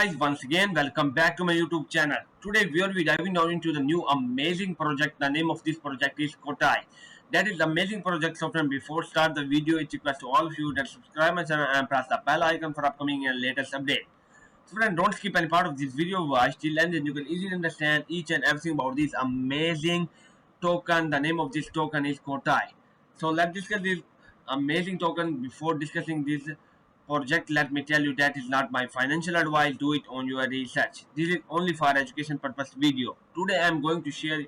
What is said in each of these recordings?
guys, once again welcome back to my YouTube channel. Today we will be diving down into the new amazing project. The name of this project is Kotai. That is amazing project. So friend, before start the video, it request to all of you that subscribe my channel and press the bell icon for upcoming and latest update. So friend, don't skip any part of this video. Watch till end and you can easily understand each and everything about this amazing token. The name of this token is Kotai. So let's discuss this amazing token. Before discussing this project, let me tell you that is not my financial advice. Do it on your research. This is only for education purpose video. Today I am going to share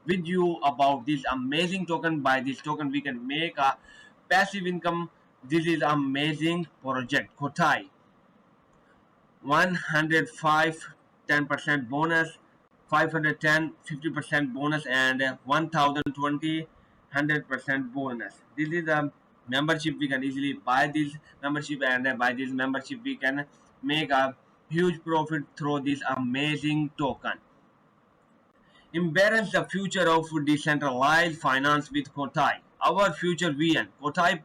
with you about this amazing token. By this token we can make a passive income. This is amazing project Kotai. 105 10% bonus, 510 50% bonus, and 1020 100% bonus. This is a membership. We can easily buy this membership, and by this membership we can make a huge profit through this amazing token. Embrace the future of decentralized finance with Kotai. Our future vision. Kotai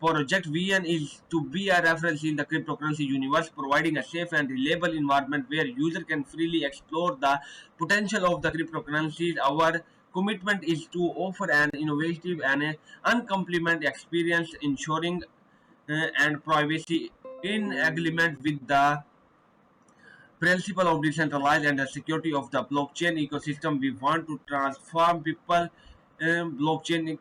Project VN is to be a reference in the cryptocurrency universe, providing a safe and reliable environment where users can freely explore the potential of the cryptocurrencies. Our commitment is to offer an innovative and uncomplimented experience, ensuring and privacy in agreement with the principle of decentralized and the security of the blockchain ecosystem. We want to transform blockchain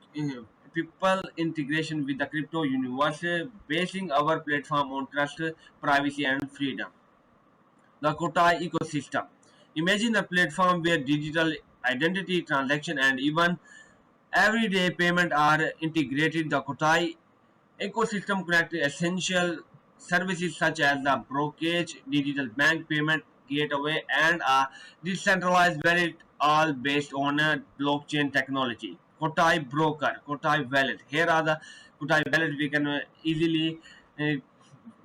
people integration with the crypto universe, basing our platform on trust, privacy, and freedom. The Kotai ecosystem. Imagine a platform where digital identity, transaction, and even everyday payment are integrated. The Kotai ecosystem connects essential services such as the brokerage, digital bank payment gateway, and a decentralized wallet, all based on a blockchain technology. Kotai broker, Kotai wallet. Here are the Kotai wallet. We can easily uh,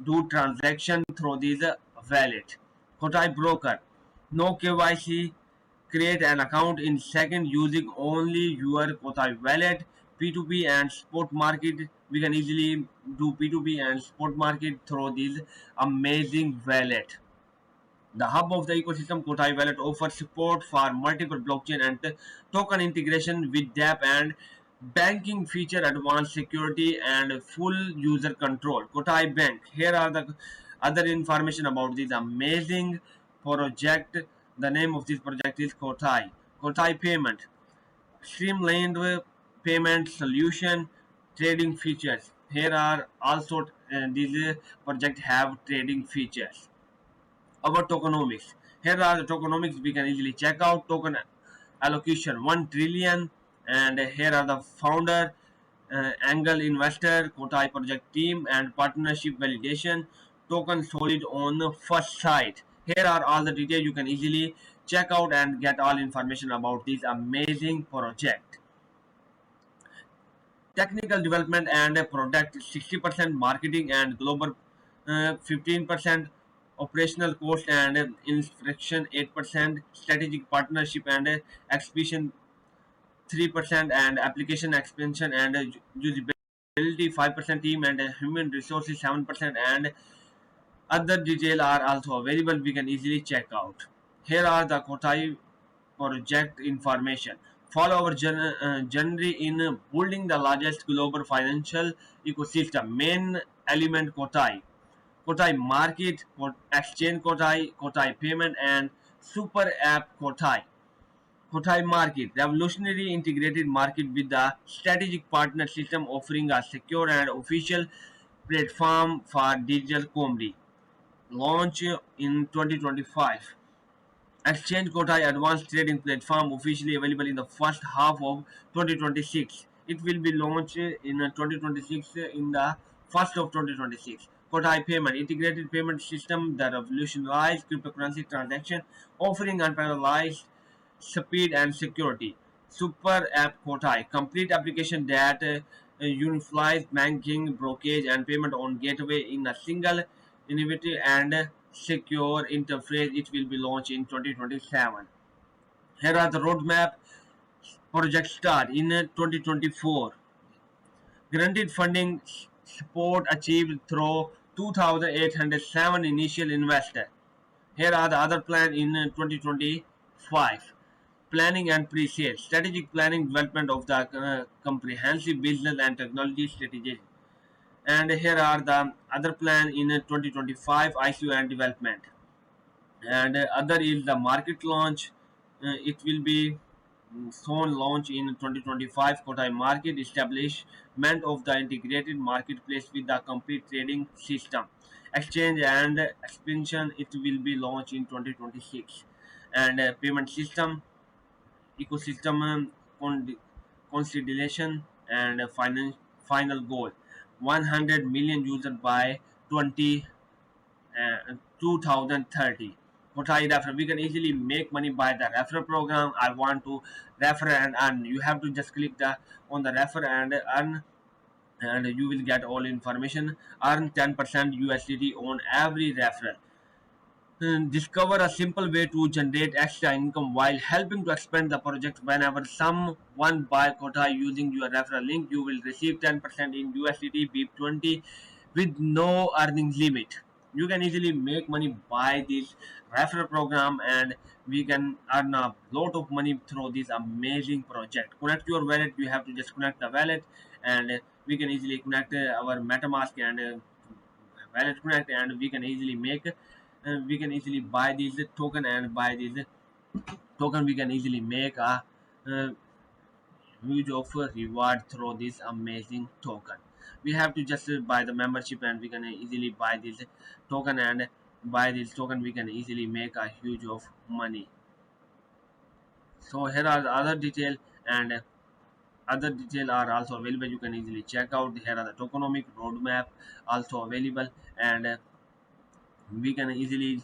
do transaction through this wallet. Kotai broker. No KYC. Create an account in second using only your Kotai wallet. P2P and spot market. We can easily do P2P and spot market through this amazing wallet. The hub of the ecosystem, Kotai Wallet offers support for multiple blockchain and token integration with DApp and banking feature, advanced security, and full user control. Kotai Bank. Here are the other information about this amazing project. The name of this project is Kotai. Kotai Payment. Streamlined payment solution, trading features. Here are also these project have trading features. Our tokenomics. Here are the tokenomics we can easily check out. Token allocation 1 trillion, and here are the founder, angle investor, Kotai project team, and partnership validation. Token solid on the first site. Here are all the details you can easily check out and get all information about this amazing project. Technical development and product 60%, marketing and global 15%, operational cost and inspection 8%, strategic partnership and expansion 3%, and application expansion and usability 5%, team and human resources 7%, and other details are also available. We can easily check out. Here are the Kotai project information. Follow our journey in building the largest global financial ecosystem. Main element Kotai. Kotai Market, Exchange Kotai, Kotai Payment, and Super App Kotai. Kotai Market, revolutionary integrated market with a strategic partner system offering a secure and official platform for digital commerce. Launch in 2025. Exchange Kotai Advanced Trading Platform officially available in the first half of 2026. It will be launched in 2026 in the first of 2026. Kotai Payment integrated payment system that revolutionized cryptocurrency transaction, offering unparalleled speed and security. Super App Kotai complete application that unifies banking, brokerage, and payment on gateway in a single innovative and secure interface. It will be launched in 2027. Here are the roadmap. Project start in 2024. Granted funding support achieved through 2,807 initial investor. Here are the other plan in 2025. Planning and pre-sales, strategic planning, development of the comprehensive business and technology strategies. And here are the other plan in 2025, ICO and development. And other is the market launch. It will be soon launch in 2025. Kotai market establishment of the integrated marketplace with the complete trading system, exchange and expansion. It will be launched in 2026. And payment system ecosystem consolidation and final goal 100 million users by 2030. Kotai referral. We can easily make money by the referral program. I want to refer and earn. You have to just click the on the refer and earn, and you will get all information. Earn 10% USDT on every referral. Discover a simple way to generate extra income while helping to expand the project. Whenever someone buy Kotai using your referral link, you will receive 10% in USDT BIP20 with no earnings limit. You can easily make money by this referral program, and we can earn a lot of money through this amazing project. Connect your wallet. You have to just connect the wallet, and we can easily connect our MetaMask and wallet connect, and we can easily buy these token, and buy these token we can easily make a uh, huge offer reward through this amazing token. We have to just buy the membership, and we can easily buy this token, and buy this token we can easily make a huge of money. So here are the other detail, and other detail are also available. You can easily check out. Here are the tokenomic roadmap also available, and we can easily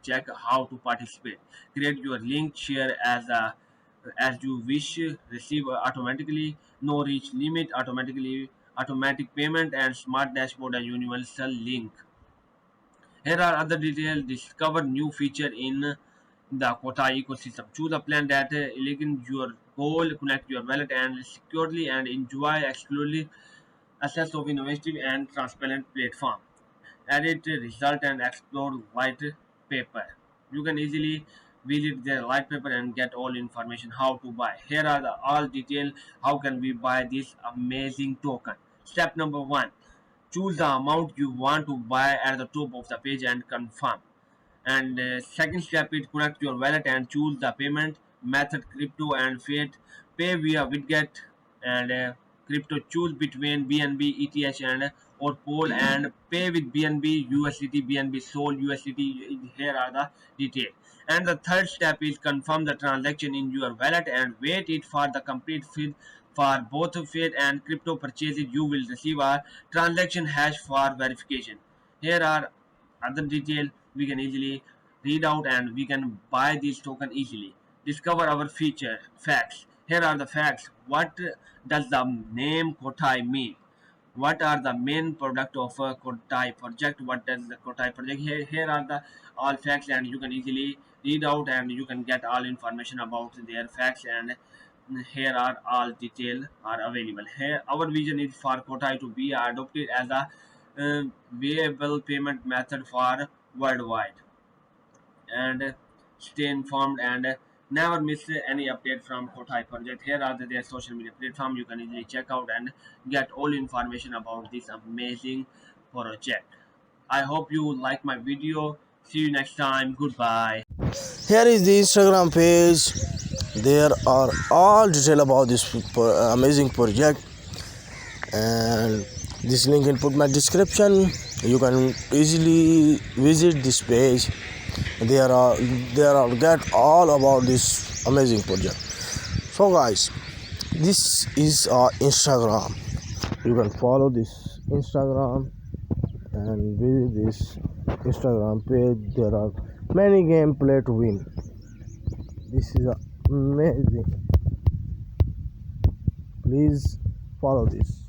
check how to participate. Create your link, share as you wish, receive automatically, no reach limit, automatic payment, and smart dashboard and universal link. Here are other details. Discover new feature in the Kotai ecosystem. Choose a plan that aligns your goal, connect your wallet and securely, and enjoy exclusively access of innovative and transparent platform. Edit result and explore white paper. You can easily visit the white paper and get all information how to buy. Here are the all detail how can we buy this amazing token. Step number one, choose the amount you want to buy at the top of the page and confirm. And second step is connect your wallet and choose the payment method, crypto and fiat. Pay via Bitget and crypto. Choose between BNB, ETH and or Pol, and pay with BNB, USDT, BNB, Sol, USDT. Here are the details. And the third step is confirm the transaction in your wallet and wait it for the complete feed. For both fiat and crypto purchases, you will receive a transaction hash for verification. Here are other detail we can easily read out, and we can buy this token easily. Discover our feature facts. Here are the facts. What does the name Kotai mean? What are the main product of a Kotai project? What does the Kotai project? Here are the all facts, and you can easily read out, and you can get all information about their facts, and here are all detail are available. Here our vision is for Kotai to be adopted as a viable payment method for worldwide, and stay informed, and never miss any update from Kotai project. Here are their social media platform. You can easily check out and get all information about this amazing project. I hope you like my video. See you next time. Goodbye. Here is the Instagram page. There are all detail about this amazing project, and this link in put my description. You can easily visit this page. There are get all about this amazing project. So guys, this is our Instagram. You can follow this Instagram and visit this Instagram page. There are many gameplay to win. This is amazing. Please follow this.